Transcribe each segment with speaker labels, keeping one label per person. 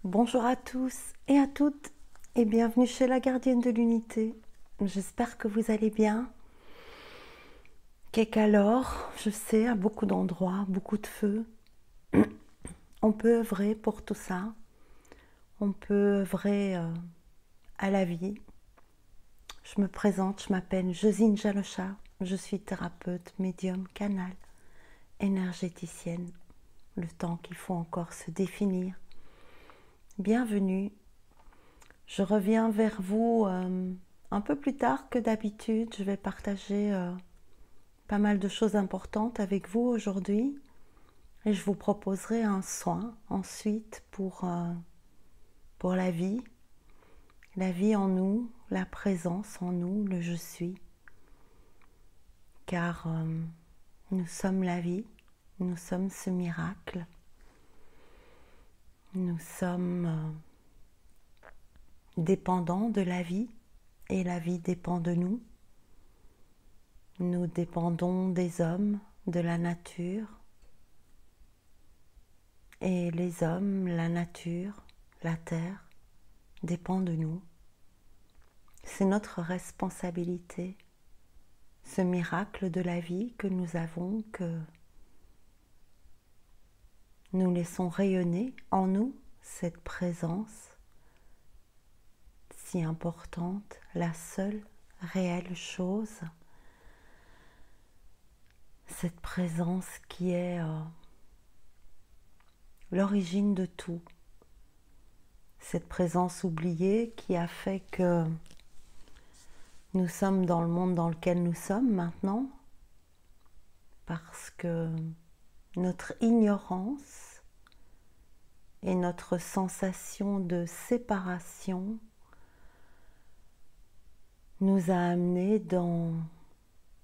Speaker 1: Bonjour à tous et à toutes et bienvenue chez la gardienne de l'unité. J'espère que vous allez bien. Qu'alors, je sais, à beaucoup d'endroits, beaucoup de feux. On peut œuvrer pour tout ça. On peut œuvrer à la vie. Je me présente, je m'appelle Josine Jalocha. Je suis thérapeute, médium, canal, énergéticienne. Le temps qu'il faut encore se définir. Bienvenue. Je reviens vers vous un peu plus tard que d'habitude. Je vais partager pas mal de choses importantes avec vous aujourd'hui. Et je vous proposerai un soin ensuite pour la vie en nous, la présence en nous, le je suis. Car nous sommes la vie, nous sommes ce miracle. Nous sommes dépendants de la vie et la vie dépend de nous. Nous dépendons des hommes, de la nature. Et les hommes, la nature, la terre dépendent de nous. C'est notre responsabilité, ce miracle de la vie que nous avons, que nous laissons rayonner en nous, cette présence si importante, la seule réelle chose, cette présence qui est l'origine de tout, cette présence oubliée qui a fait que nous sommes dans le monde dans lequel nous sommes maintenant, parce que notre ignorance et notre sensation de séparation nous a amenés dans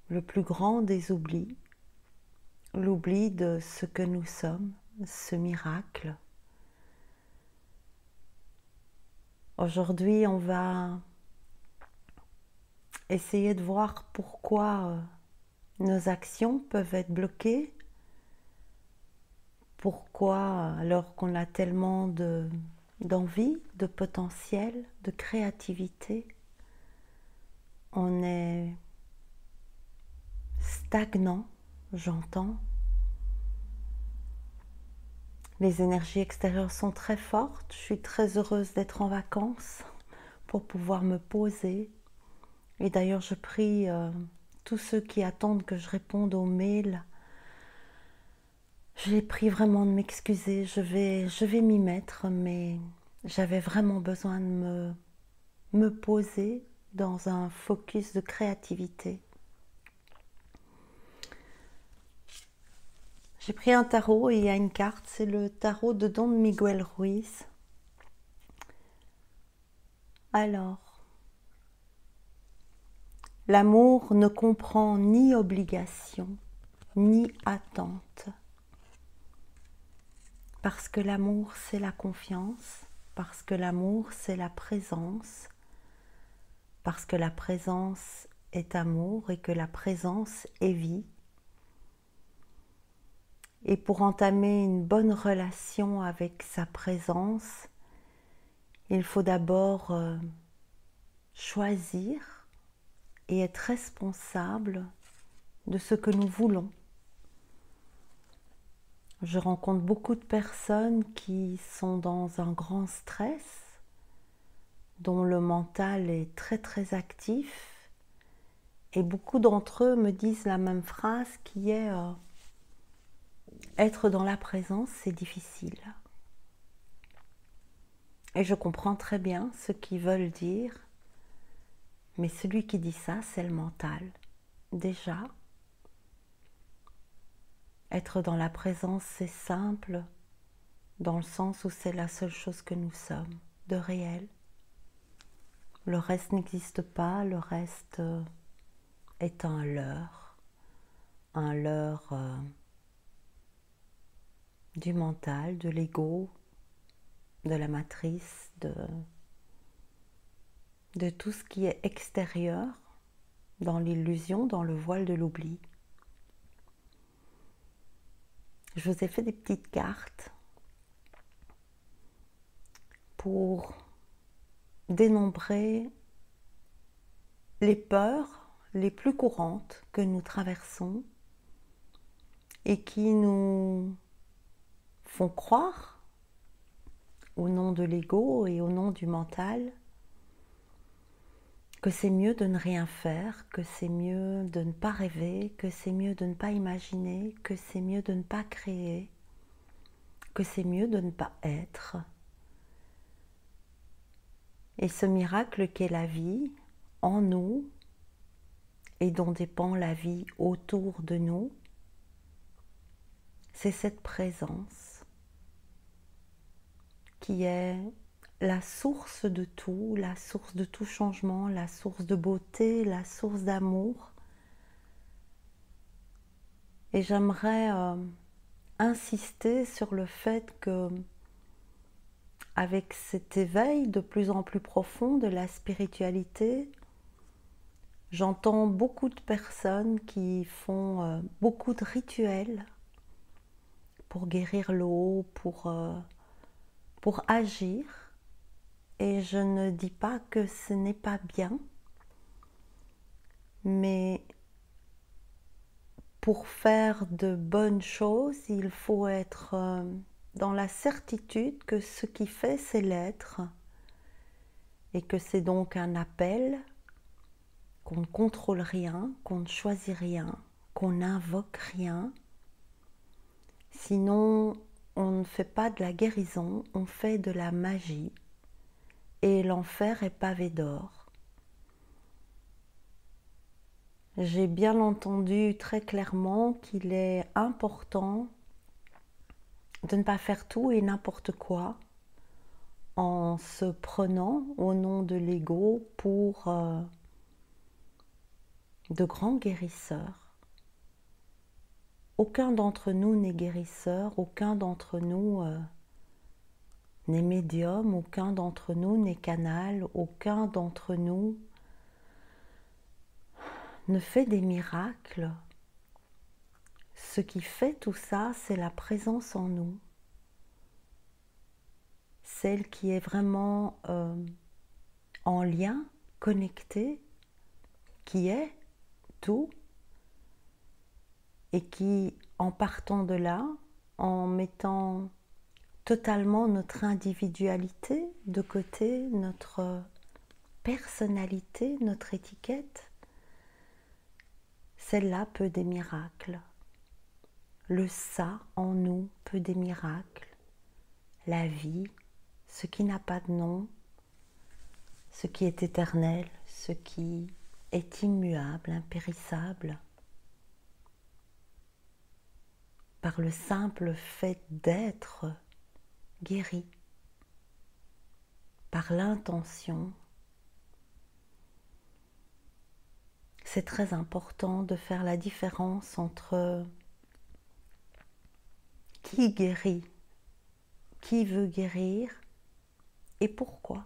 Speaker 1: le plus grand des oublis, l'oubli de ce que nous sommes, ce miracle. Aujourd'hui, on va essayer de voir pourquoi nos actions peuvent être bloquées, pourquoi, alors qu'on a tellement d'envie, de potentiel, de créativité, on est stagnant, j'entends. Les énergies extérieures sont très fortes. Je suis très heureuse d'être en vacances pour pouvoir me poser. Et d'ailleurs, je prie tous ceux qui attendent que je réponde aux mails. Je les prie vraiment de m'excuser. Je vais m'y mettre, mais j'avais vraiment besoin de me poser dans un focus de créativité. J'ai pris un tarot et il y a une carte, c'est le tarot de Don Miguel Ruiz. Alors, l'amour ne comprend ni obligation, ni attente. Parce que l'amour, c'est la confiance, parce que l'amour, c'est la présence, parce que la présence est amour et que la présence est vie. Et pour entamer une bonne relation avec sa présence, il faut d'abord choisir et être responsable de ce que nous voulons. Je rencontre beaucoup de personnes qui sont dans un grand stress, dont le mental est très très actif, et beaucoup d'entre eux me disent la même phrase qui est être dans la présence, c'est difficile. Et je comprends très bien ce qu'ils veulent dire, mais celui qui dit ça, c'est le mental. Déjà, être dans la présence, c'est simple, dans le sens où c'est la seule chose que nous sommes, de réel. Le reste n'existe pas, le reste est un leurre du mental, de l'ego, de la matrice, de tout ce qui est extérieur, dans l'illusion, dans le voile de l'oubli. Je vous ai fait des petites cartes pour dénombrer les peurs les plus courantes que nous traversons et qui nous font croire, au nom de l'ego et au nom du mental, que c'est mieux de ne rien faire, que c'est mieux de ne pas rêver, que c'est mieux de ne pas imaginer, que c'est mieux de ne pas créer, que c'est mieux de ne pas être. Et ce miracle qu'est la vie en nous et dont dépend la vie autour de nous, c'est cette présence qui est la source de tout changement, la source de beauté, la source d'amour. Et j'aimerais insister sur le fait que, avec cet éveil de plus en plus profond de la spiritualité, j'entends beaucoup de personnes qui font beaucoup de rituels pour guérir l'eau, pour agir. Et je ne dis pas que ce n'est pas bien, mais pour faire de bonnes choses, il faut être dans la certitude que ce qui fait, c'est l'être, et que c'est donc un appel, qu'on ne contrôle rien, qu'on ne choisit rien, qu'on n'invoque rien. Sinon, on ne fait pas de la guérison, on fait de la magie. Et l'enfer est pavé d'or. J'ai bien entendu très clairement qu'il est important de ne pas faire tout et n'importe quoi en se prenant au nom de l'ego pour de grands guérisseurs. Aucun d'entre nous n'est guérisseur, aucun d'entre nous n'est médium, aucun d'entre nous n'est canal, aucun d'entre nous ne fait des miracles. Ce qui fait tout ça, c'est la présence en nous, celle qui est vraiment en lien, connectée, qui est tout, et qui, en partant de là, en mettant totalement notre individualité de côté, notre personnalité, notre étiquette, celle-là peut des miracles. Le ça en nous peut des miracles. La vie, ce qui n'a pas de nom, ce qui est éternel, ce qui est immuable, impérissable. Par le simple fait d'être guéri, par l'intention. C'est très important de faire la différence entre qui guérit, qui veut guérir et pourquoi.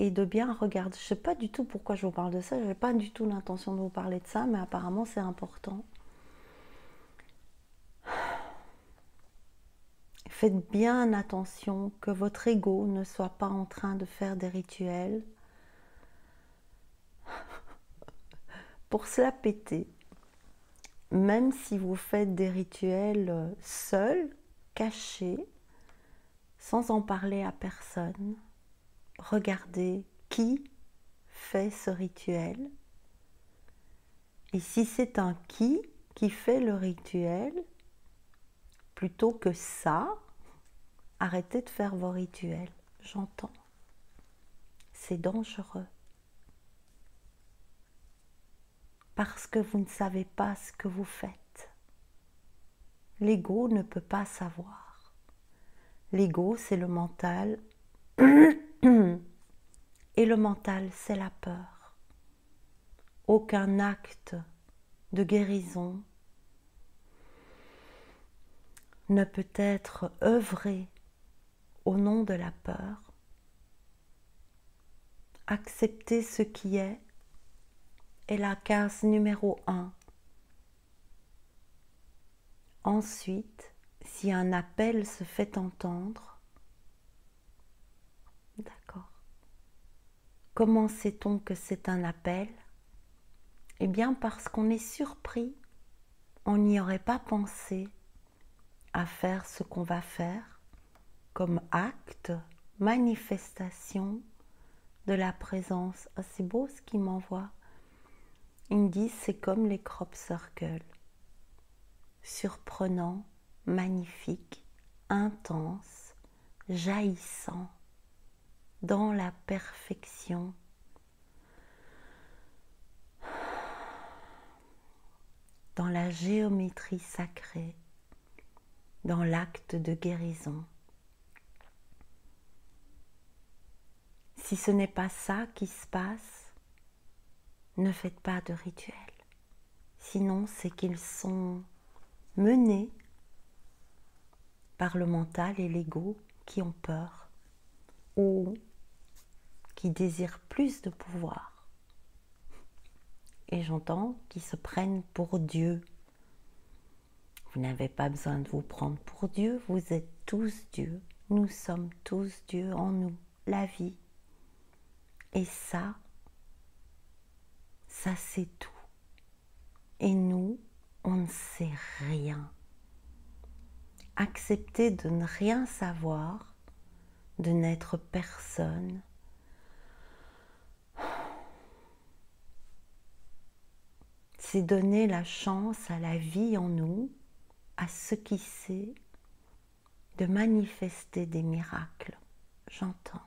Speaker 1: Et de bien regarder, je ne sais pas du tout pourquoi je vous parle de ça, je n'ai pas du tout l'intention de vous parler de ça, mais apparemment c'est important. Faites bien attention que votre ego ne soit pas en train de faire des rituels pour se la péter. Même si vous faites des rituels seuls, cachés, sans en parler à personne, regardez qui fait ce rituel. Et si c'est un qui fait le rituel, plutôt que ça, arrêtez de faire vos rituels. J'entends. C'est dangereux. Parce que vous ne savez pas ce que vous faites. L'ego ne peut pas savoir. L'ego, c'est le mental. Et le mental, c'est la peur. Aucun acte de guérison ne peut être œuvré au nom de la peur. Accepter ce qui est la case numéro 1. Ensuite, si un appel se fait entendre, Comment sait-on que c'est un appel? Eh bien parce qu'on est surpris. On n'y aurait pas pensé à faire ce qu'on va faire comme acte, manifestation de la présence. Ah, c'est beau ce qu'il m'envoie. Ils me disent c'est comme les crop circles. Surprenant, magnifique, intense, jaillissant, dans la perfection. Dans la géométrie sacrée, dans l'acte de guérison. Si ce n'est pas ça qui se passe, ne faites pas de rituel. Sinon, c'est qu'ils sont menés par le mental et l'ego qui ont peur ou qui désirent plus de pouvoir. Et j'entends qu'ils se prennent pour Dieu. Vous n'avez pas besoin de vous prendre pour Dieu, vous êtes tous Dieu. Nous sommes tous Dieu en nous, la vie. Et ça c'est tout. Et nous, on ne sait rien. Accepter de ne rien savoir, de n'être personne, c'est donner la chance à la vie en nous, à ce qui sait, de manifester des miracles. J'entends.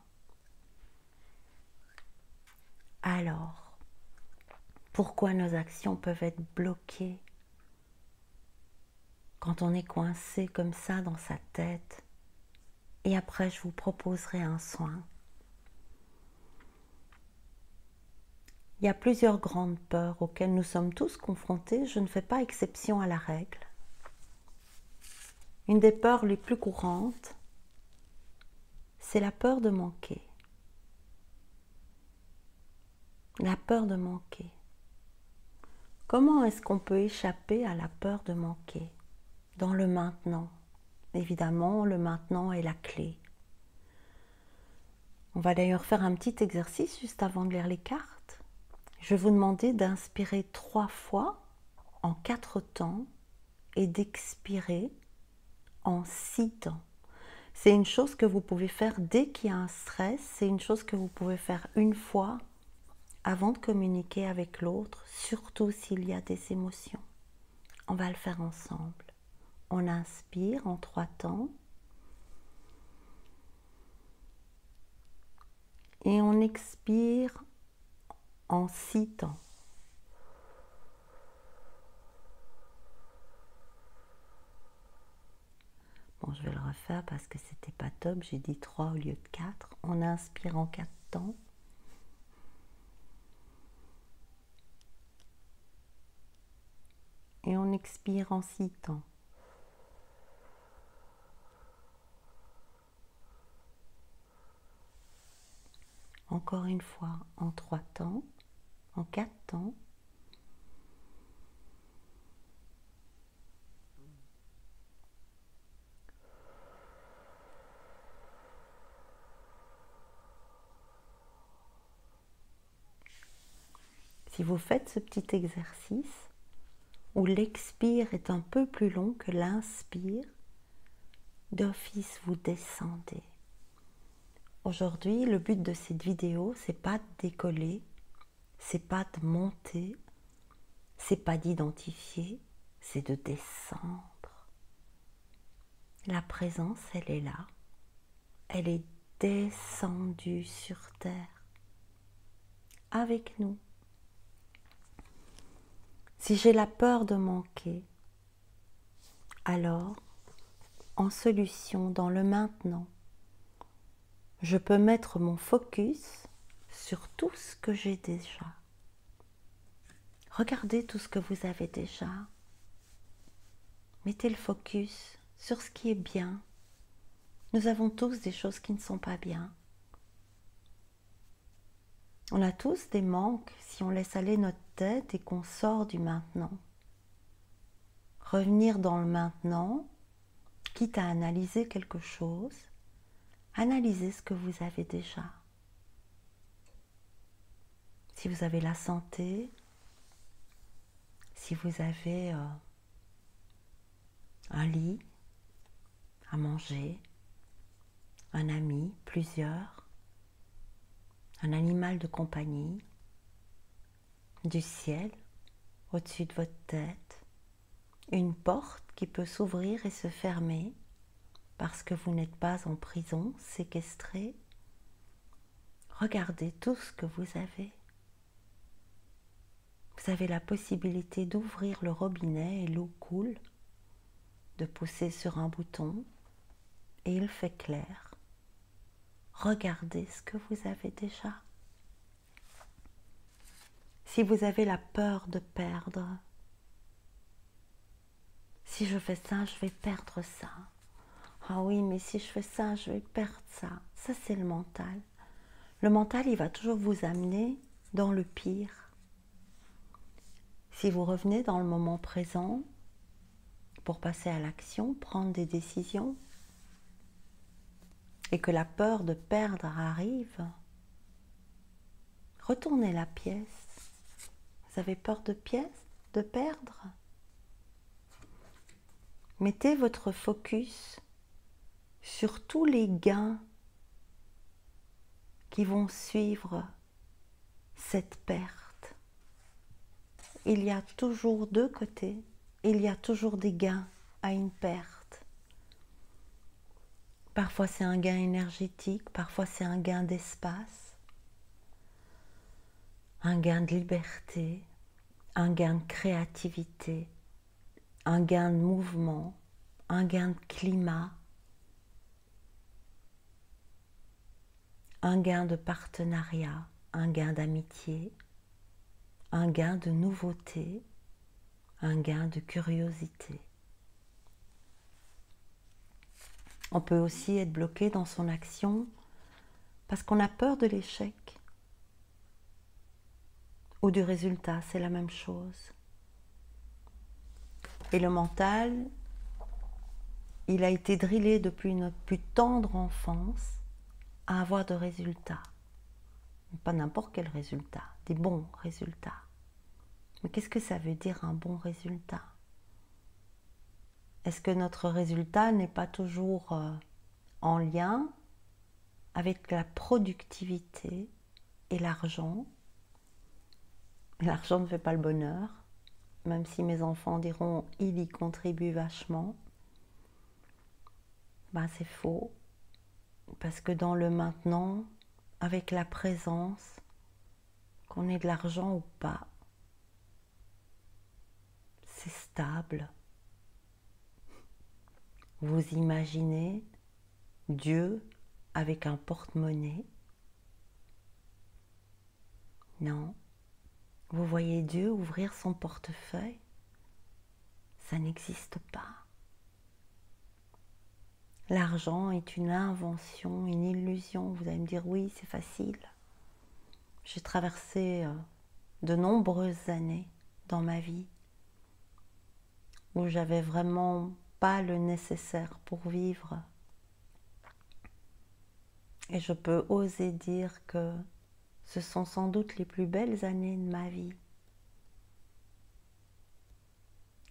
Speaker 1: Alors, pourquoi nos actions peuvent être bloquées quand on est coincé comme ça dans sa tête? Et après, je vous proposerai un soin. Il y a plusieurs grandes peurs auxquelles nous sommes tous confrontés. Je ne fais pas exception à la règle. Une des peurs les plus courantes, c'est la peur de manquer. La peur de manquer. Comment est-ce qu'on peut échapper à la peur de manquer? Dans le maintenant. Évidemment, le maintenant est la clé. On va d'ailleurs faire un petit exercice juste avant de lire les cartes. Je vais vous demander d'inspirer 3 fois en 4 temps et d'expirer en 6 temps. C'est une chose que vous pouvez faire dès qu'il y a un stress, c'est une chose que vous pouvez faire une fois avant de communiquer avec l'autre, surtout s'il y a des émotions. On va le faire ensemble. On inspire en 3 temps et on expire en 6 temps. Bon, je vais le refaire parce que c'était pas top, j'ai dit 3 au lieu de 4. On inspire en 4 temps. Et on expire en 6 temps. Encore une fois, en 3 temps, en 4 temps. Si vous faites ce petit exercice, où l'expire est un peu plus long que l'inspire, d'office vous descendez. Aujourd'hui, le but de cette vidéo, c'est pas de décoller, c'est pas de monter, c'est pas d'identifier, c'est de descendre. La présence, elle est là. Elle est descendue sur terre avec nous. Si j'ai la peur de manquer, alors, en solution, dans le maintenant, je peux mettre mon focus sur tout ce que j'ai déjà. Regardez tout ce que vous avez déjà. Mettez le focus sur ce qui est bien. Nous avons tous des choses qui ne sont pas bien. On a tous des manques si on laisse aller notre tête et qu'on sort du maintenant. Revenir dans le maintenant, quitte à analyser quelque chose, analysez ce que vous avez déjà. si vous avez la santé, si vous avez un lit à manger, un ami, plusieurs, un animal de compagnie, du ciel au-dessus de votre tête, une porte qui peut s'ouvrir et se fermer parce que vous n'êtes pas en prison, séquestré. Regardez tout ce que vous avez. Vous avez la possibilité d'ouvrir le robinet et l'eau coule, de pousser sur un bouton et il fait clair. Regardez ce que vous avez déjà. Si vous avez la peur de perdre, si je fais ça, je vais perdre ça. Ah oui, mais si je fais ça, je vais perdre ça. Ça, c'est le mental. Le mental, il va toujours vous amener dans le pire. Si vous revenez dans le moment présent pour passer à l'action, prendre des décisions, et que la peur de perdre arrive, retournez la pièce. Vous avez peur de perdre? Mettez votre focus sur tous les gains qui vont suivre cette perte. Il y a toujours deux côtés, il y a toujours des gains à une perte. Parfois c'est un gain énergétique, parfois c'est un gain d'espace, un gain de liberté, un gain de créativité, un gain de mouvement, un gain de climat, un gain de partenariat, un gain d'amitié, un gain de nouveauté, un gain de curiosité. On peut aussi être bloqué dans son action parce qu'on a peur de l'échec ou du résultat, c'est la même chose. Et le mental, il a été drillé depuis notre plus tendre enfance à avoir de résultats. Pas n'importe quel résultat, des bons résultats. Mais qu'est-ce que ça veut dire un bon résultat? Est-ce que notre résultat n'est pas toujours en lien avec la productivité et l'argent? L'argent ne fait pas le bonheur, même si mes enfants diront « il y contribue vachement ». Ben, c'est faux, parce que dans le maintenant, avec la présence, qu'on ait de l'argent ou pas, c'est stable. Vous imaginez Dieu avec un porte-monnaie? Non. Vous voyez Dieu ouvrir son portefeuille? Ça n'existe pas. L'argent est une invention, une illusion. Vous allez me dire oui, c'est facile. J'ai traversé de nombreuses années dans ma vie où j'avais vraiment pas le nécessaire pour vivre. Et je peux oser dire que ce sont sans doute les plus belles années de ma vie.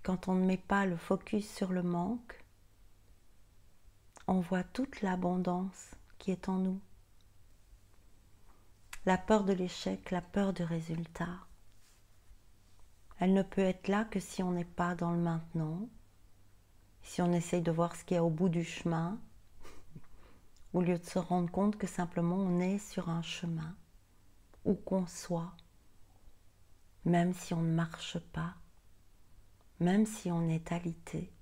Speaker 1: Quand on ne met pas le focus sur le manque, on voit toute l'abondance qui est en nous. La peur de l'échec, la peur du résultat, elle ne peut être là que si on n'est pas dans le maintenant, si on essaye de voir ce qu'il y a au bout du chemin, au lieu de se rendre compte que simplement on est sur un chemin, où qu'on soit, même si on ne marche pas, même si on est alité.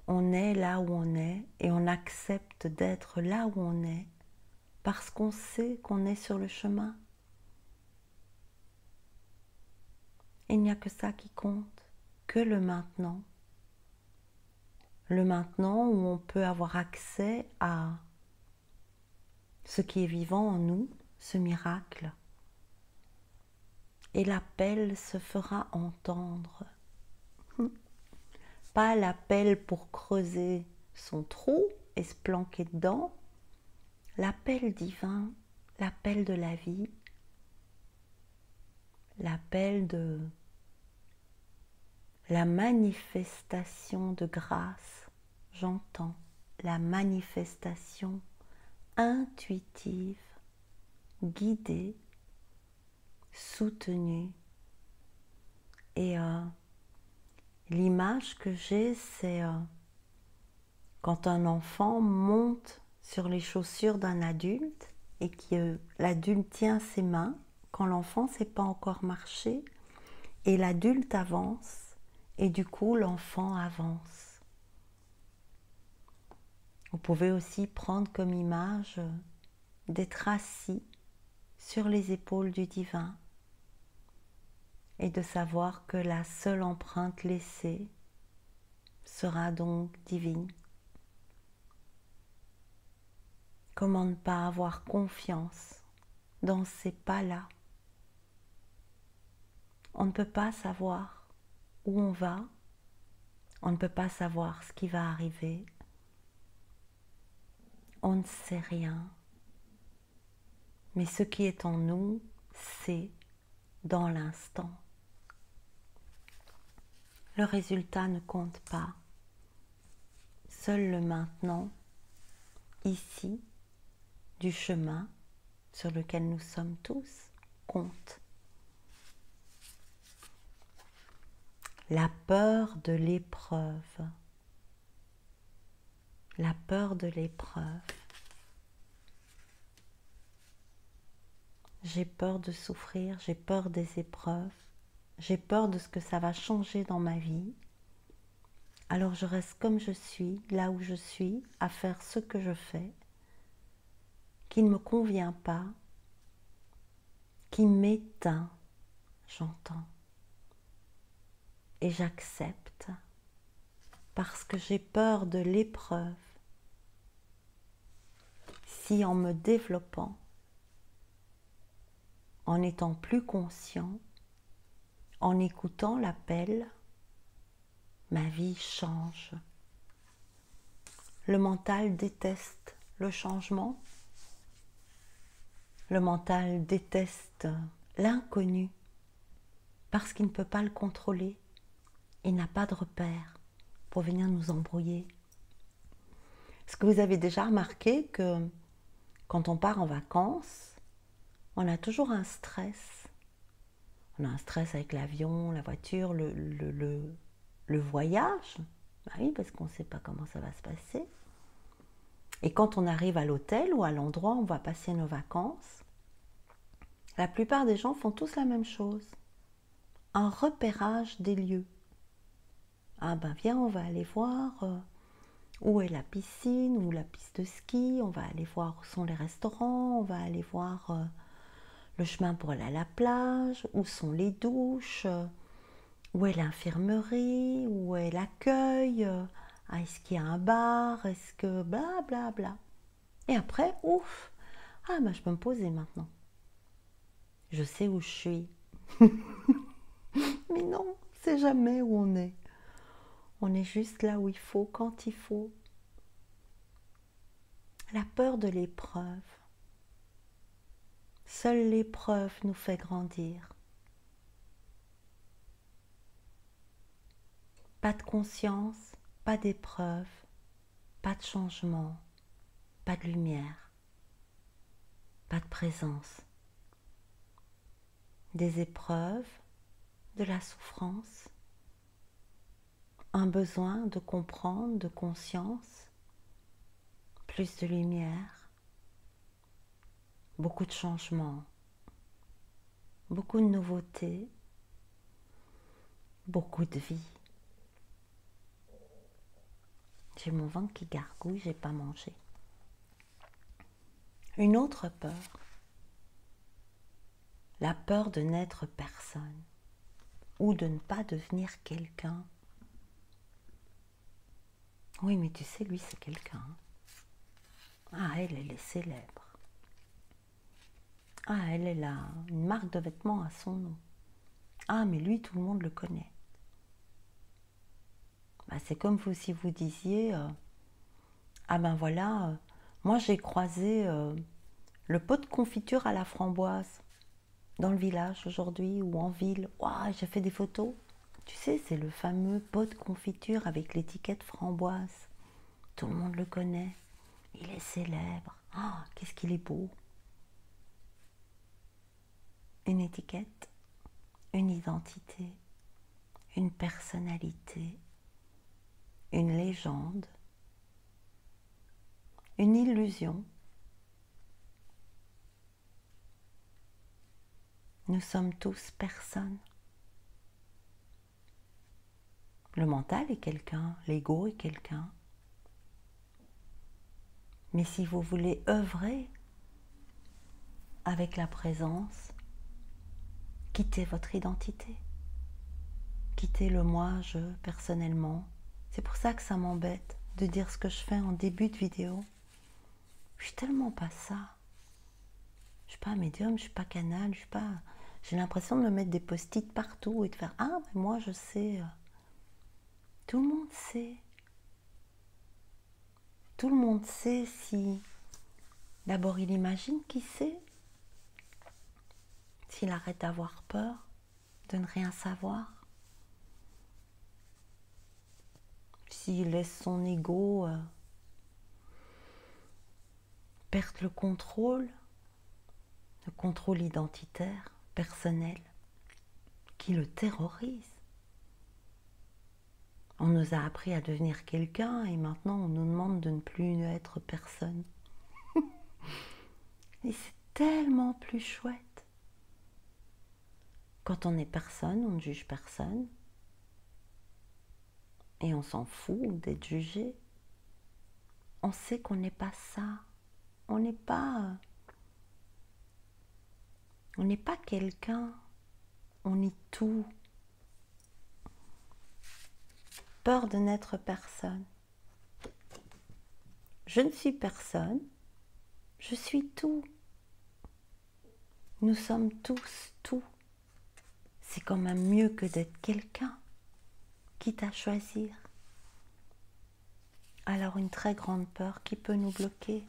Speaker 1: On est là où on est et on accepte d'être là où on est parce qu'on sait qu'on est sur le chemin. Il n'y a que ça qui compte, que le maintenant. Le maintenant où on peut avoir accès à ce qui est vivant en nous, ce miracle. Et l'appel se fera entendre. Pas l'appel pour creuser son trou et se planquer dedans. L'appel divin l'appel de la vie, l'appel de la manifestation de grâce, j'entends la manifestation intuitive, guidée, soutenue. Et l'image que j'ai, c'est quand un enfant monte sur les chaussures d'un adulte et que l'adulte tient ses mains, quand l'enfant ne sait pas encore marcher, et l'adulte avance, et du coup l'enfant avance. Vous pouvez aussi prendre comme image d'être assis sur les épaules du divin et de savoir que la seule empreinte laissée sera donc divine. Comment ne pas avoir confiance dans ces pas-là? On ne peut pas savoir où on va, on ne peut pas savoir ce qui va arriver, on ne sait rien. Mais ce qui est en nous, c'est dans l'instant. Le résultat ne compte pas. Seul le maintenant, ici, du chemin sur lequel nous sommes tous, compte. La peur de l'épreuve. La peur de l'épreuve. J'ai peur de souffrir, j'ai peur des épreuves, j'ai peur de ce que ça va changer dans ma vie. Alors je reste comme je suis, là où je suis, à faire ce que je fais, qui ne me convient pas, qui m'éteint, j'entends. Et j'accepte parce que j'ai peur de l'épreuve. Si en me développant, en étant plus conscient, en écoutant l'appel, ma vie change. Le mental déteste le changement. Le mental déteste l'inconnu parce qu'il ne peut pas le contrôler. Il n'a pas de repère pour venir nous embrouiller. Est-ce que vous avez déjà remarqué que quand on part en vacances, on a toujours un stress? On a un stress avec l'avion, la voiture, le voyage. Bah oui, parce qu'on ne sait pas comment ça va se passer. Et quand on arrive à l'hôtel ou à l'endroit où on va passer nos vacances, la plupart des gens font tous la même chose. Un repérage des lieux. Ah ben viens, on va aller voir où est la piscine ou la piste de ski, on va aller voir où sont les restaurants, on va aller voir le chemin pour aller à la plage, où sont les douches, où est l'infirmerie, où est l'accueil, est-ce qu'il y a un bar, est-ce que bla bla bla. Et après, ouf, ah ben je peux me poser maintenant. Je sais où je suis. Mais non, c'est jamais où on est. On est juste là où il faut, quand il faut. La peur de l'épreuve. Seule l'épreuve nous fait grandir. Pas de conscience, pas d'épreuve, pas de changement, pas de lumière, pas de présence. Des épreuves, de la souffrance, un besoin de comprendre, de conscience, plus de lumière, beaucoup de changements, beaucoup de nouveautés, beaucoup de vie. J'ai mon ventre qui gargouille, j'ai pas mangé. Une autre peur, la peur de n'être personne ou de ne pas devenir quelqu'un. Oui, mais tu sais, lui, c'est quelqu'un. Ah, elle est célèbre. Ah, elle a une marque de vêtements à son nom. Ah, mais lui, tout le monde le connaît. Bah, c'est comme si vous disiez, ah ben voilà, moi j'ai croisé Le pot de confiture à la framboise, dans le village aujourd'hui ou en ville. Waouh, j'ai fait des photos. Tu sais, c'est le fameux pot de confiture avec l'étiquette framboise. Tout le monde le connaît. Il est célèbre. Ah, qu'est-ce qu'il est beau. Une étiquette, une identité, une personnalité, une légende, une illusion. Nous sommes tous personnes. Le mental est quelqu'un, l'ego est quelqu'un. Mais si vous voulez œuvrer avec la présence, quittez votre identité. Quittez le moi, je, personnellement. C'est pour ça que ça m'embête de dire ce que je fais en début de vidéo. Je suis tellement pas ça. Je suis pas médium, je suis pas canal, je suis pas... J'ai l'impression de me mettre des post-it partout et de faire « Ah, mais moi je sais... » Tout le monde sait. Tout le monde sait si... D'abord, il imagine qu'il sait. S'il arrête d'avoir peur, de ne rien savoir. S'il laisse son ego perdre le contrôle identitaire, personnel, qui le terrorise. On nous a appris à devenir quelqu'un et maintenant on nous demande de ne plus être personne. Et c'est tellement plus chouette. Quand on est personne, on ne juge personne. Et on s'en fout d'être jugé. On sait qu'on n'est pas ça. On n'est pas quelqu'un. On est tout. Peur de n'être personne. Je ne suis personne. Je suis tout. Nous sommes tous tout. C'est quand même mieux que d'être quelqu'un, quitte à choisir. Alors une très grande peur qui peut nous bloquer.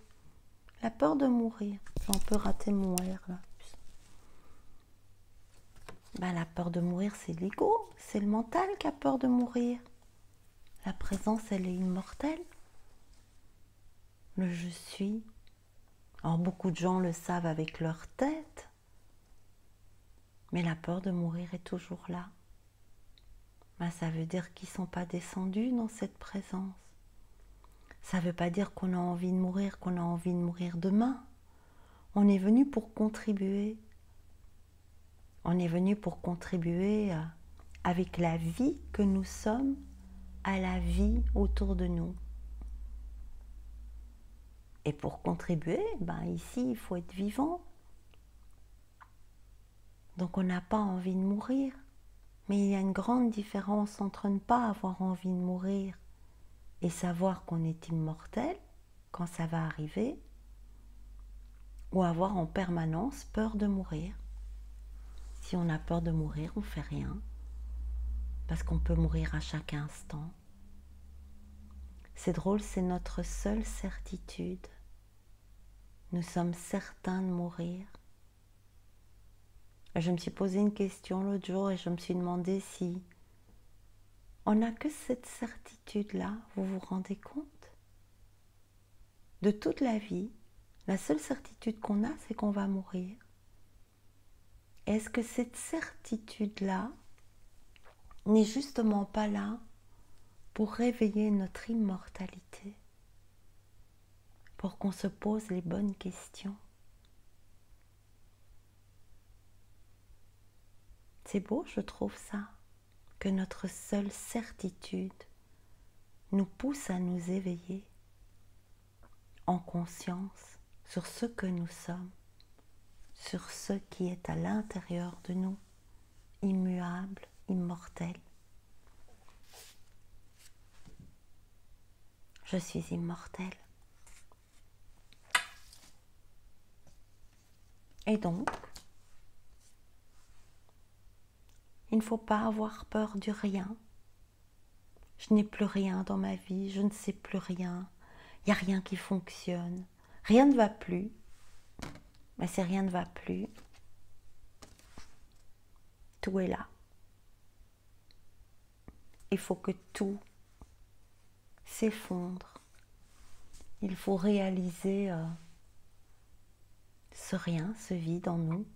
Speaker 1: La peur de mourir. J'en peux rater mon R là. La peur de mourir, c'est l'ego, c'est le mental qui a peur de mourir. La présence, elle est immortelle. Le je suis. Alors beaucoup de gens le savent avec leur tête. Mais la peur de mourir est toujours là. Ça veut dire qu'ils ne sont pas descendus dans cette présence. Ça ne veut pas dire qu'on a envie de mourir, qu'on a envie de mourir demain. On est venu pour contribuer. On est venu pour contribuer avec la vie que nous sommes à la vie autour de nous. Et pour contribuer, ici, il faut être vivant. Donc on n'a pas envie de mourir. Mais il y a une grande différence entre ne pas avoir envie de mourir et savoir qu'on est immortel quand ça va arriver, ou avoir en permanence peur de mourir. Si on a peur de mourir, on ne fait rien, parce qu'on peut mourir à chaque instant. C'est drôle, c'est notre seule certitude. Nous sommes certains de mourir. Je me suis posé une question l'autre jour et je me suis demandé si on n'a que cette certitude-là, vous vous rendez compte? De toute la vie, la seule certitude qu'on a, c'est qu'on va mourir. Est-ce que cette certitude-là n'est justement pas là pour réveiller notre immortalité, pour qu'on se pose les bonnes questions? C'est beau, je trouve ça, que notre seule certitude nous pousse à nous éveiller en conscience sur ce que nous sommes, sur ce qui est à l'intérieur de nous, immuable, immortel. Je suis immortel. Et donc, il ne faut pas avoir peur du rien. Je n'ai plus rien dans ma vie, je ne sais plus rien. Il n'y a rien qui fonctionne. Rien ne va plus. Mais si rien ne va plus, tout est là. Il faut que tout s'effondre. Il faut réaliser ce rien, ce vide en nous.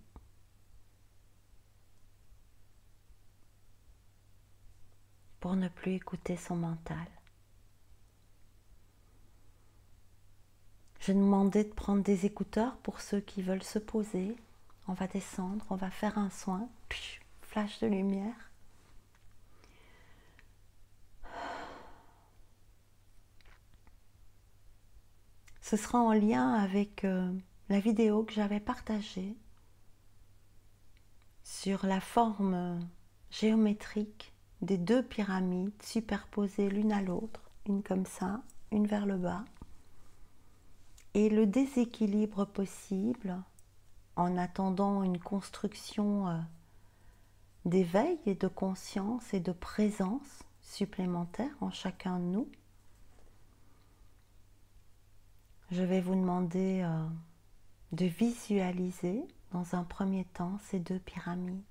Speaker 1: Pour ne plus écouter son mental. Je demandais de prendre des écouteurs pour ceux qui veulent se poser. On va descendre, on va faire un soin. Flash de lumière. Ce sera en lien avec la vidéo que j'avais partagée sur la forme géométrique des deux pyramides superposées l'une à l'autre, une comme ça, une vers le bas, et le déséquilibre possible en attendant une construction d'éveil et de conscience et de présence supplémentaire en chacun de nous. Je vais vous demander de visualiser dans un premier temps ces deux pyramides.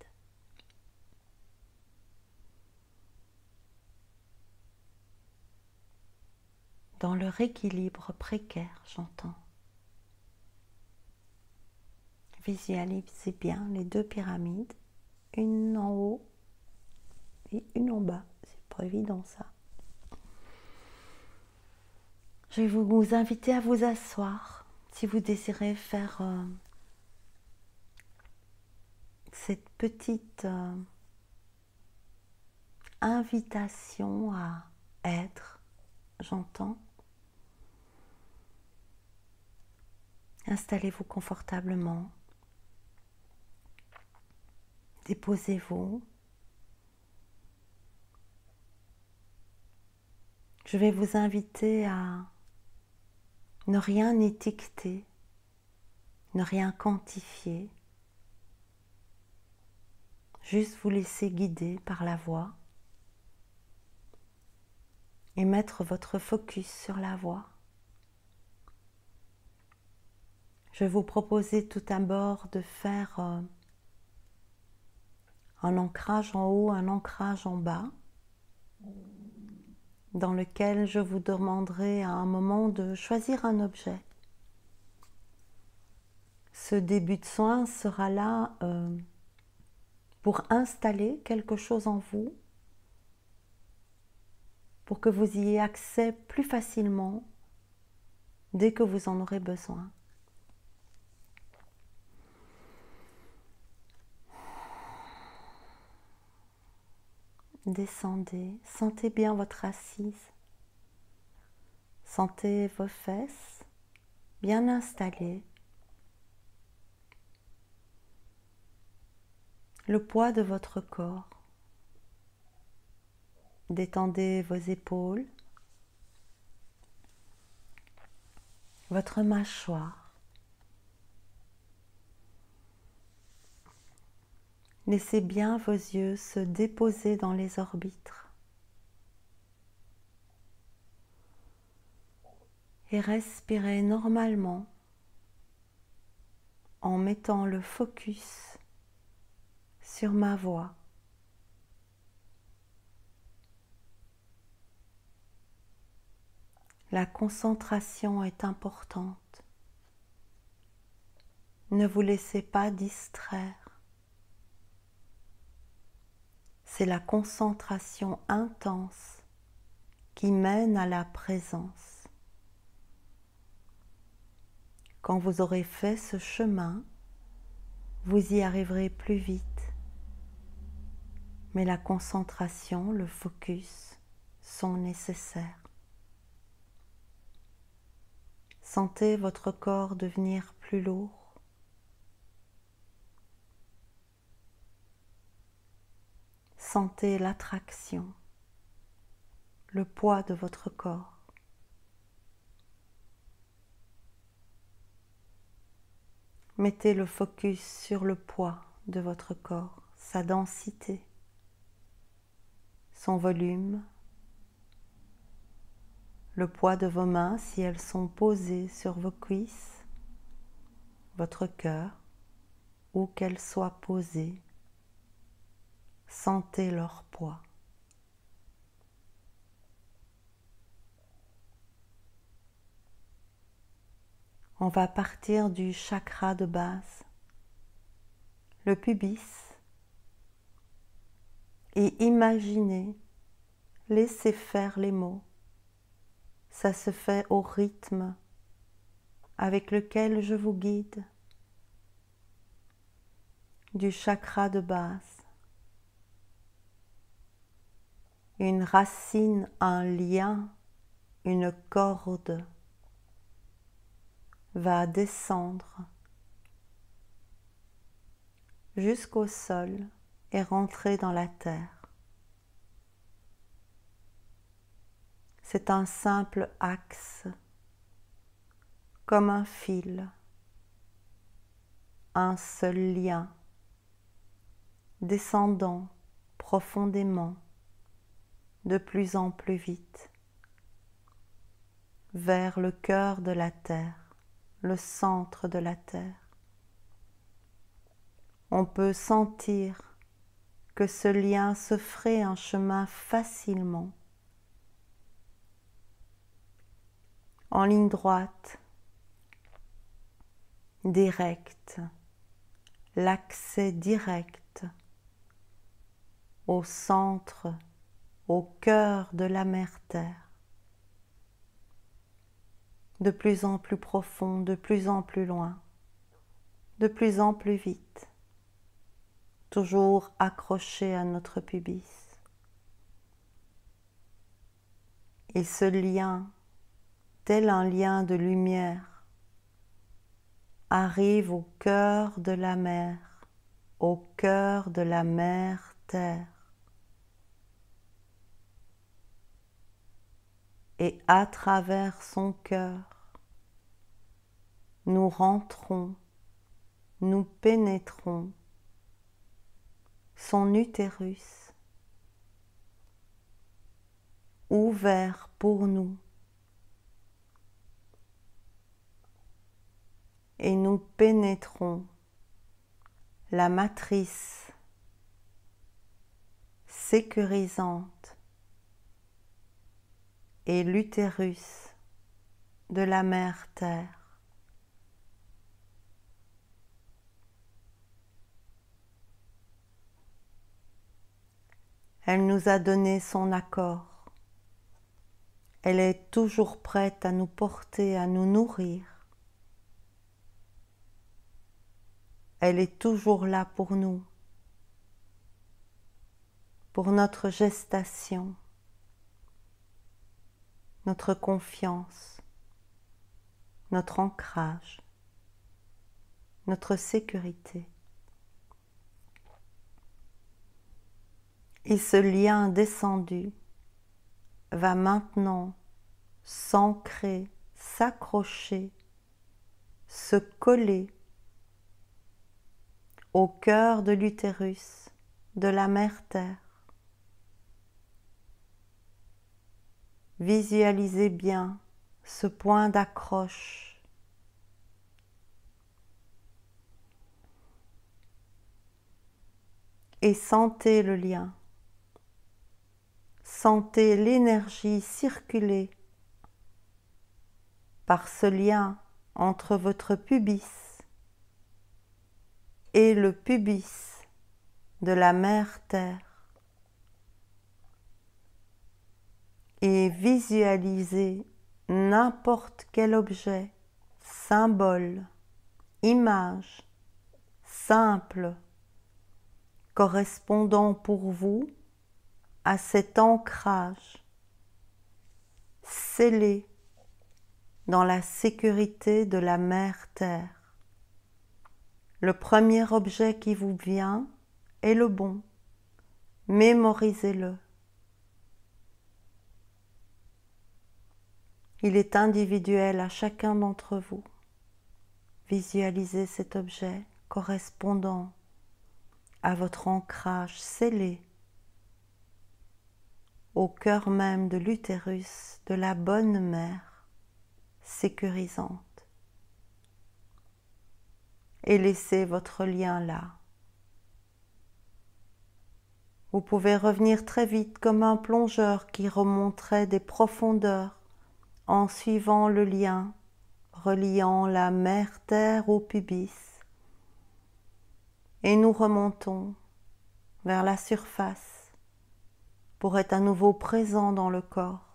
Speaker 1: Dans leur équilibre précaire, j'entends. Visualisez bien les deux pyramides, une en haut et une en bas. C'est pas évident ça. Je vais vous inviter à vous asseoir si vous désirez faire cette petite invitation à être, j'entends. Installez-vous confortablement. Déposez-vous. Je vais vous inviter à ne rien étiqueter, ne rien quantifier, juste vous laisser guider par la voix et mettre votre focus sur la voix. Je vais vous proposer tout d'abord de faire un ancrage en haut, un ancrage en bas, dans lequel je vous demanderai à un moment de choisir un objet. Ce début de soin sera là pour installer quelque chose en vous, pour que vous ayez accès plus facilement dès que vous en aurez besoin. Descendez, sentez bien votre assise, sentez vos fesses bien installées, le poids de votre corps. Détendez vos épaules, votre mâchoire. Laissez bien vos yeux se déposer dans les orbites et respirez normalement en mettant le focus sur ma voix. La concentration est importante. Ne vous laissez pas distraire. C'est la concentration intense qui mène à la présence. Quand vous aurez fait ce chemin, vous y arriverez plus vite. Mais la concentration, le focus sont nécessaires. Sentez votre corps devenir plus lourd. Sentez l'attraction, le poids de votre corps. Mettez le focus sur le poids de votre corps, sa densité, son volume, le poids de vos mains si elles sont posées sur vos cuisses, votre cœur, où qu'elle soit posée, sentez leur poids. On va partir du chakra de base, le pubis, et imaginer, laisser faire les mots. Ça se fait au rythme avec lequel je vous guide. Du chakra de base, une racine, un lien, une corde va descendre jusqu'au sol et rentrer dans la terre. C'est un simple axe, comme un fil, un seul lien, descendant profondément, de plus en plus vite, vers le cœur de la terre, le centre de la terre. On peut sentir que ce lien se ferait un chemin facilement, en ligne droite, direct, l'accès direct au centre, au cœur de la mère Terre, de plus en plus profond, de plus en plus loin, de plus en plus vite, toujours accroché à notre pubis. Et ce lien, tel un lien de lumière, arrive au cœur de la mer, au cœur de la mère Terre. Et à travers son cœur, nous rentrons, nous pénétrons son utérus, ouvert pour nous, et nous pénétrons la matrice sécurisante et l'utérus de la mère Terre. Elle nous a donné son accord. Elle est toujours prête à nous porter, à nous nourrir. Elle est toujours là pour nous, pour notre gestation, notre confiance, notre ancrage, notre sécurité. Et ce lien descendu va maintenant s'ancrer, s'accrocher, se coller au cœur de l'utérus de la mère Terre. Visualisez bien ce point d'accroche. Et sentez le lien. Sentez l'énergie circuler par ce lien entre votre pubis et le pubis de la mère Terre. Et visualisez n'importe quel objet, symbole, image, simple, correspondant pour vous à cet ancrage scellé dans la sécurité de la mère Terre. Le premier objet qui vous vient est le bon. Mémorisez-le. Il est individuel à chacun d'entre vous. Visualisez cet objet correspondant à votre ancrage scellé au cœur même de l'utérus de la bonne mère sécurisante. et laissez votre lien là. Vous pouvez revenir très vite comme un plongeur qui remonterait des profondeurs en suivant le lien, reliant la mère terre au pubis. Et nous remontons vers la surface pour être à nouveau présent dans le corps.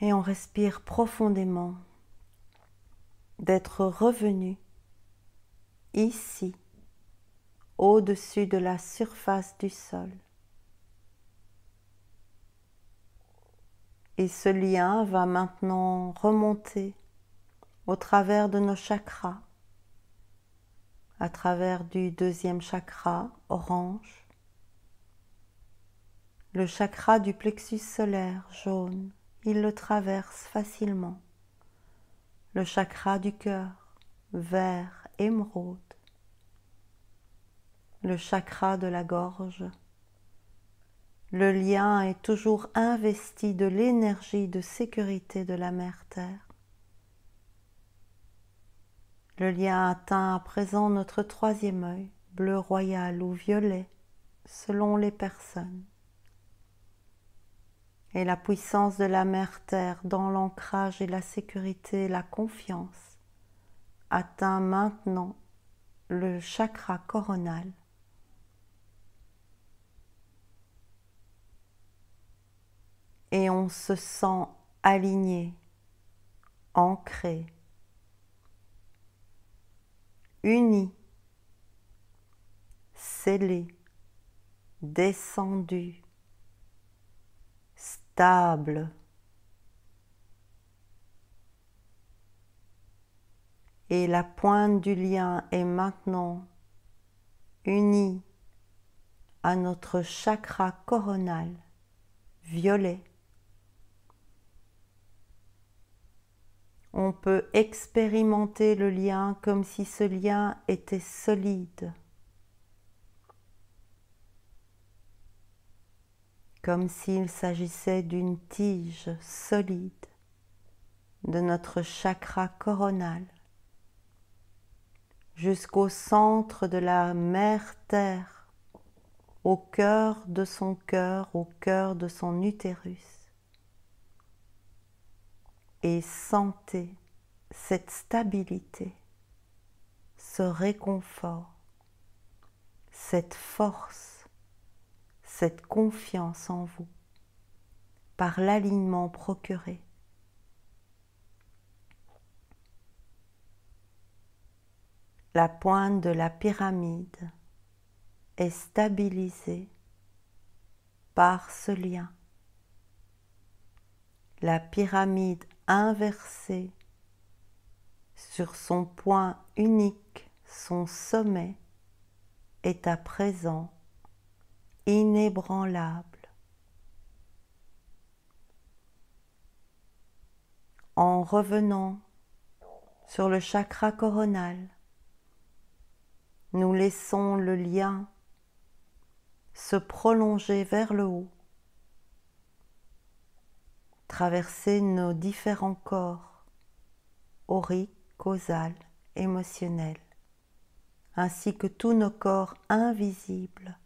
Speaker 1: Et on respire profondément d'être revenu ici, au-dessus de la surface du sol. Et ce lien va maintenant remonter au travers de nos chakras, à travers du deuxième chakra, orange, le chakra du plexus solaire, jaune, il le traverse facilement, le chakra du cœur, vert, émeraude, le chakra de la gorge. Le lien est toujours investi de l'énergie de sécurité de la mère Terre. Le lien atteint à présent notre troisième œil, bleu royal ou violet, selon les personnes. Et la puissance de la mère Terre dans l'ancrage et la sécurité et la confiance atteint maintenant le chakra coronal. Et on se sent aligné, ancré, uni, scellé, descendu, stable. Et la pointe du lien est maintenant unie à notre chakra coronal, violet. On peut expérimenter le lien comme si ce lien était solide, comme s'il s'agissait d'une tige solide de notre chakra coronal jusqu'au centre de la mère Terre, au cœur de son cœur, au cœur de son utérus. Et sentez cette stabilité, ce réconfort, cette force, cette confiance en vous, par l'alignement procuré. La pointe de la pyramide est stabilisée par ce lien. La pyramide inversée sur son point unique, son sommet, est à présent inébranlable. En revenant sur le chakra coronal, nous laissons le lien se prolonger vers le haut, traverser nos différents corps, aurique, causal, émotionnel, ainsi que tous nos corps invisibles.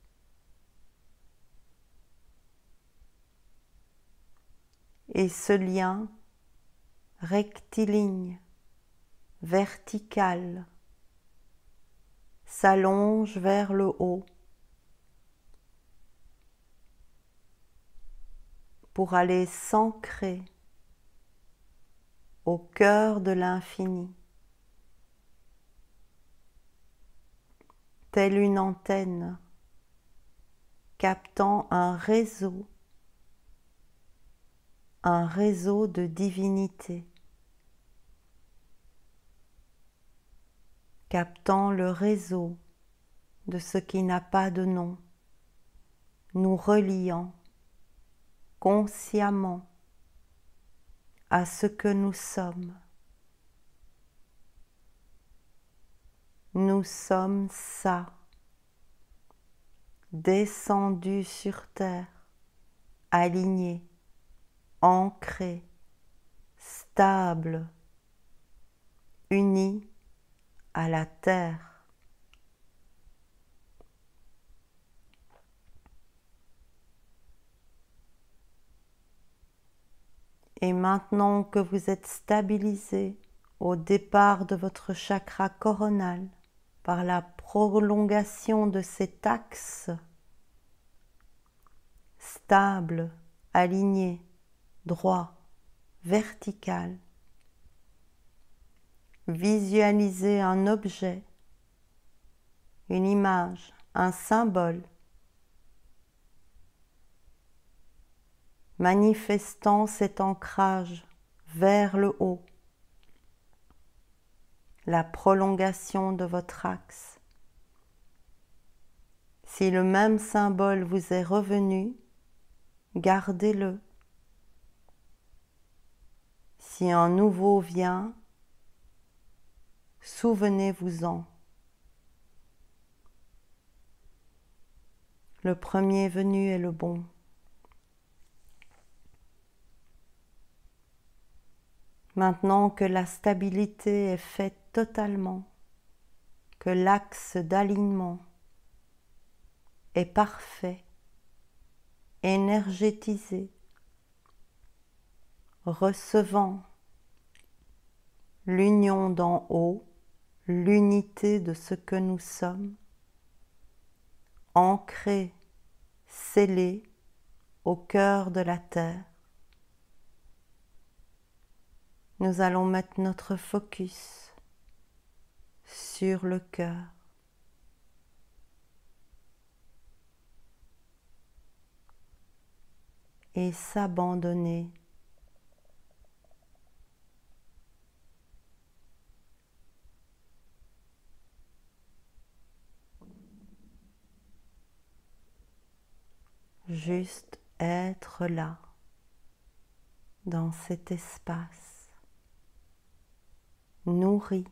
Speaker 1: Et ce lien rectiligne, vertical, s'allonge vers le haut pour aller s'ancrer au cœur de l'infini, telle une antenne captant un réseau de divinité, captant le réseau de ce qui n'a pas de nom, nous reliant consciemment à ce que nous sommes. Nous sommes ça, descendus sur terre, alignés, ancrés, stables, unis à la terre. Et maintenant que vous êtes stabilisé au départ de votre chakra coronal par la prolongation de cet axe stable, aligné, droit, vertical, visualisez un objet, une image, un symbole, manifestant cet ancrage vers le haut, la prolongation de votre axe. Si le même symbole vous est revenu, gardez-le. Si un nouveau vient, souvenez-vous-en. Le premier venu est le bon. Maintenant que la stabilité est faite totalement, que l'axe d'alignement est parfait, énergétisé, recevant l'union d'en haut, l'unité de ce que nous sommes, ancré, scellé au cœur de la terre. Nous allons mettre notre focus sur le cœur. Et s'abandonner juste être là, dans cet espace, nourri,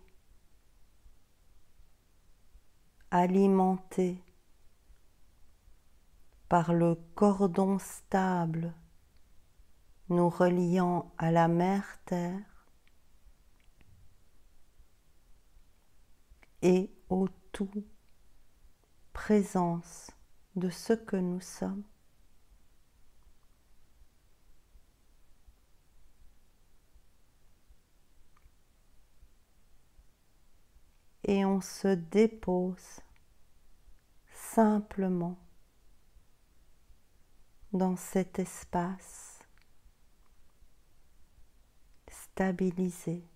Speaker 1: alimenté par le cordon stable nous reliant à la mère Terre et au tout présence de ce que nous sommes. Et on se dépose simplement dans cet espace stabilisé,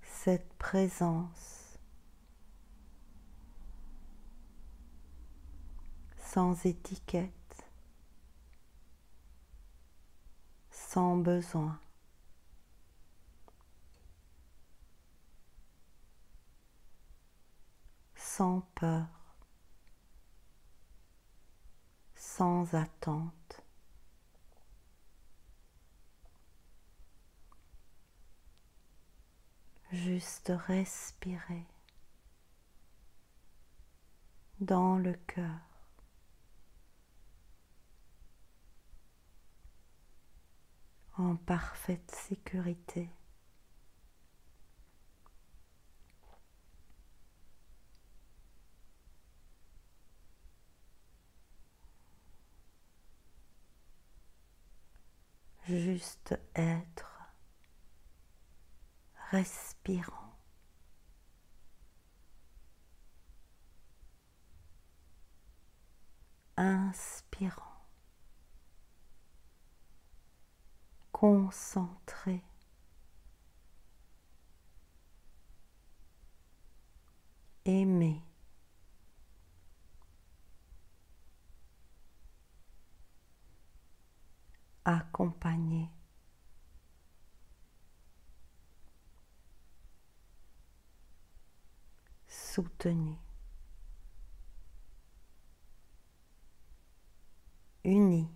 Speaker 1: cette présence sans étiquette, sans besoin. Sans peur, sans attente. Juste respirer dans le cœur. En parfaite sécurité. Juste être, respirant. Inspirant, concentré, aimé, accompagné, soutenu, uni.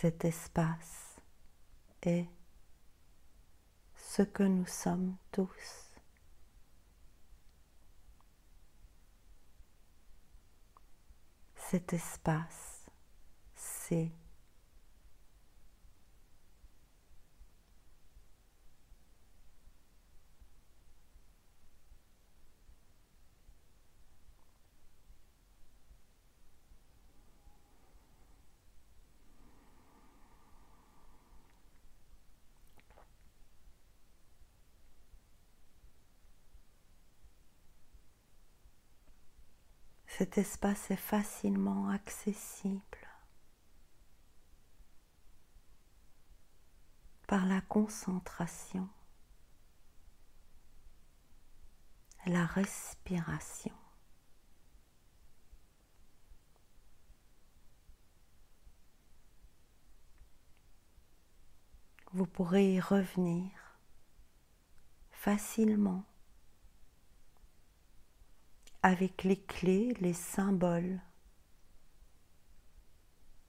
Speaker 1: Cet espace est ce que nous sommes tous. Cet espace, c'est cet espace est facilement accessible par la concentration, la respiration. Vous pourrez y revenir facilement avec les clés, les symboles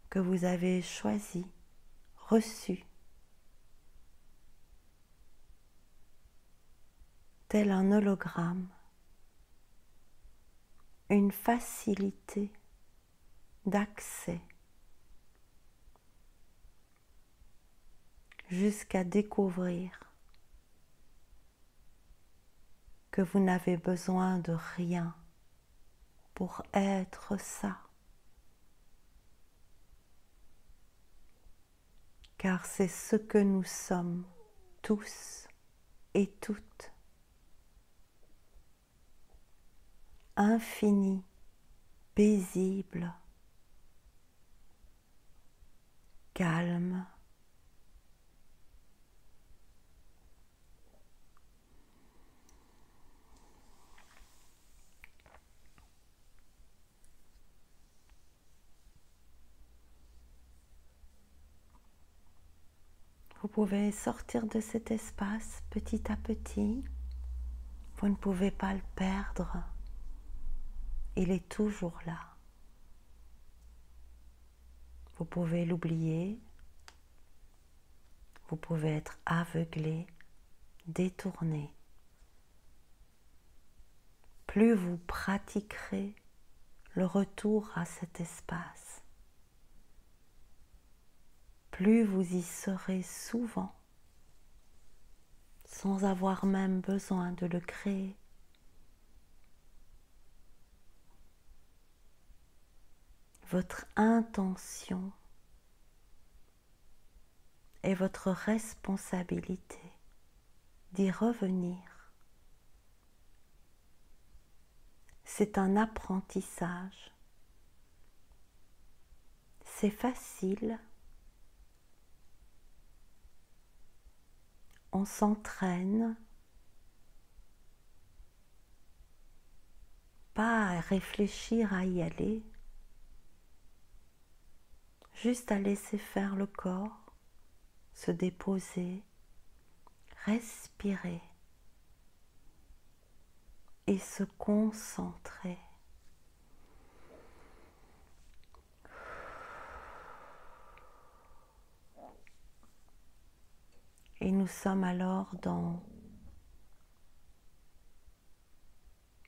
Speaker 1: que vous avez choisis, reçus, tel un hologramme, une facilité d'accès jusqu'à découvrir que vous n'avez besoin de rien pour être ça. Car c'est ce que nous sommes tous et toutes. Infini, paisible, calme. Vous pouvez sortir de cet espace petit à petit. Vous ne pouvez pas le perdre. Il est toujours là. Vous pouvez l'oublier. Vous pouvez être aveuglé, détourné. Plus vous pratiquerez le retour à cet espace, plus vous y serez souvent, sans avoir même besoin de le créer. Votre intention est votre responsabilité d'y revenir. C'est un apprentissage. C'est facile. On s'entraîne pas à réfléchir à y aller, juste à laisser faire le corps, se déposer, respirer et se concentrer. Et nous sommes alors dans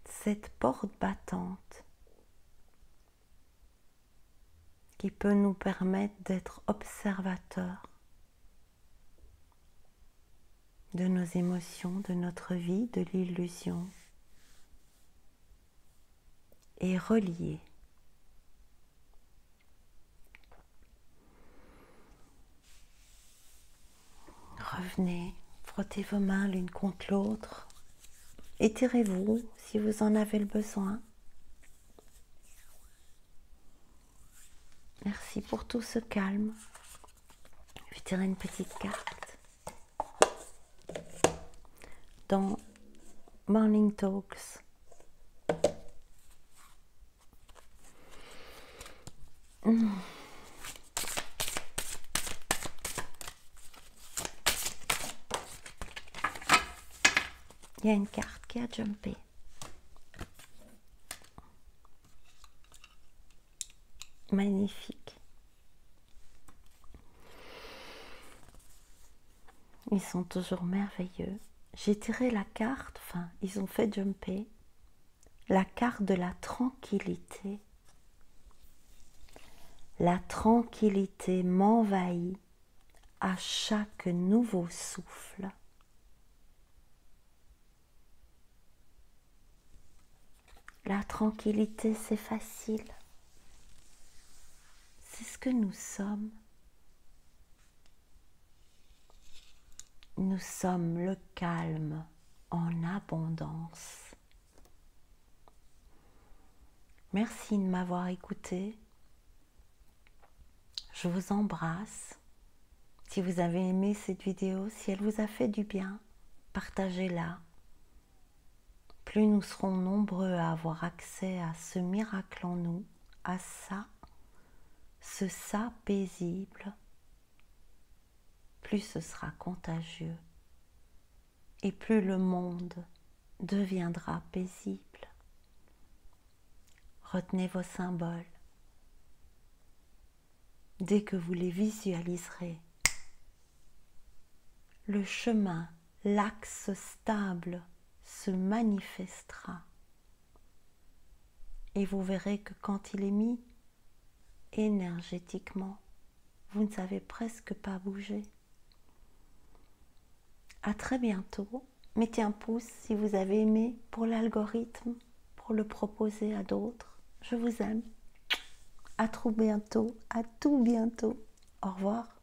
Speaker 1: cette porte battante qui peut nous permettre d'être observateurs de nos émotions, de notre vie, de l'illusion, et reliés. Revenez, frottez vos mains l'une contre l'autre, étirez-vous si vous en avez le besoin. Merci pour tout ce calme. Je vais tirer une petite carte. Dans Morning Talks, il y a une carte qui a jumpé. Magnifique. Ils sont toujours merveilleux. J'ai tiré la carte, enfin, ils ont fait jumper, la carte de la tranquillité. La tranquillité m'envahit à chaque nouveau souffle. La tranquillité, c'est facile. C'est ce que nous sommes. Nous sommes le calme en abondance. Merci de m'avoir écouté. Je vous embrasse. Si vous avez aimé cette vidéo, si elle vous a fait du bien, partagez-la. Plus nous serons nombreux à avoir accès à ce miracle en nous, à ce ça paisible, plus ce sera contagieux et plus le monde deviendra paisible. Retenez vos symboles. Dès que vous les visualiserez, le chemin, l'axe stable se manifestera. Et vous verrez que quand il est mis énergétiquement, vous ne savez presque pas bouger. À très bientôt. Mettez un pouce si vous avez aimé pour l'algorithme, pour le proposer à d'autres. Je vous aime. À tout bientôt. Au revoir.